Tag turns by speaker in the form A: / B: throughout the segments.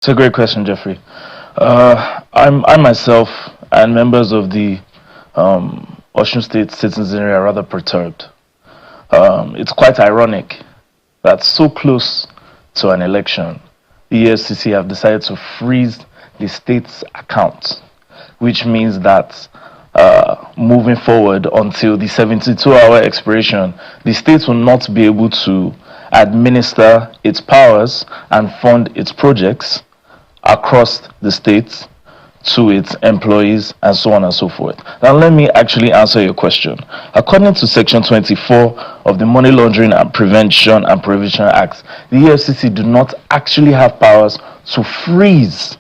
A: It's a great question, Jeffrey. I myself and members of the Osun State citizenry are rather perturbed. It's quite ironic that so close to an election, the EFCC have decided to freeze the state's account, which means that moving forward until the 72-hour expiration, the state will not be able to administer its powers and fund its projects across the state to its employees and so on and so forth. Now let me actually answer your question. According to Section 24 of the Money Laundering and Prevention and Prohibition Act, the EFCC do not actually have powers to freeze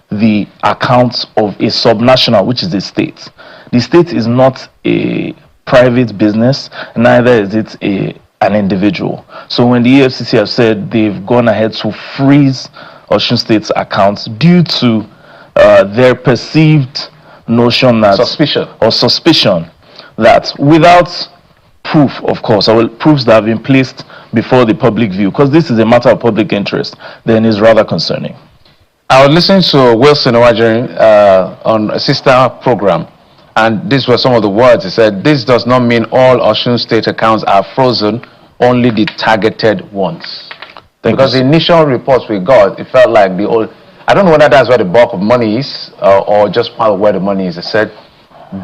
A: the accounts of a subnational, which is a state. The state is not a private business, neither is it an individual. So when the EFCC have said they've gone ahead to freeze Osun State's accounts due to their perceived notion that suspicion that without proof, of course, or proofs that have been placed before the public view, because this is a matter of public interest, then is rather concerning.
B: I was listening to Wilson Owajiri on a sister program, and these were some of the words. He said, "This does not mean all Osun State accounts are frozen, only the targeted ones." Because the initial reports we got, it felt like the old, I don't know whether that's where the bulk of money is or just part of where the money is. They said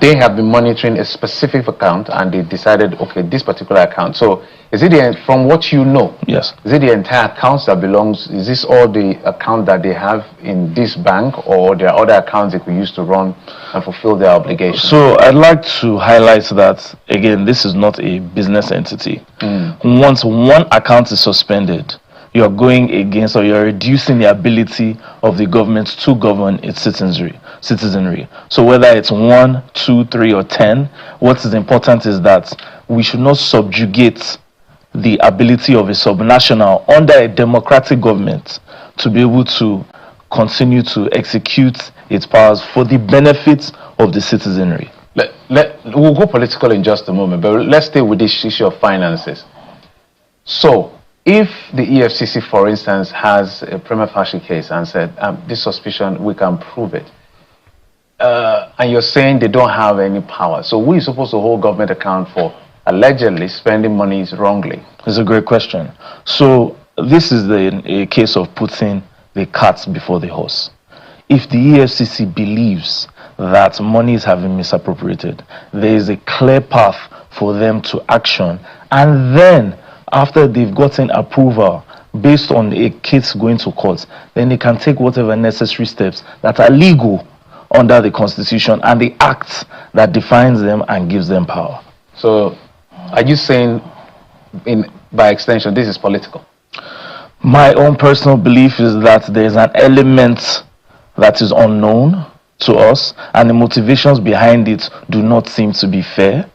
B: they have been monitoring a specific account and they decided, okay, this particular account. So is it from what you know?
A: Yes.
B: Is it the entire accounts that belongs, is this all the account that they have in this bank, or there are other accounts they could use to run and fulfill their obligations?
A: So I'd like to highlight that, again, this is not a business entity. Once one account is suspended, you're going against, or you're reducing the ability of the government to govern its citizenry. So whether it's 1, 2, 3, or 10, what is important is that we should not subjugate the ability of a subnational under a democratic government to be able to continue to execute its powers for the benefit of the citizenry.
B: We'll go political in just a moment, but let's stay with this issue of finances. So, if the EFCC, for instance, has a prima facie case and said, this suspicion, we can prove it, and you're saying they don't have any power, so who is supposed to hold government account for allegedly spending monies wrongly?
A: It's a great question. So this is a case of putting the cart before the horse. If the EFCC believes that monies have been misappropriated, there is a clear path for them to action, and then after they've gotten approval based on a case going to court, then they can take whatever necessary steps that are legal under the Constitution and the Act that defines them and gives them power.
B: So, are you saying, by extension, this is political?
A: My own personal belief is that there's an element that is unknown to us, and the motivations behind it do not seem to be fair.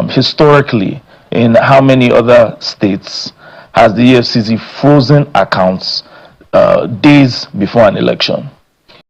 A: Historically, in how many other states has the EFCC frozen accounts days before an election?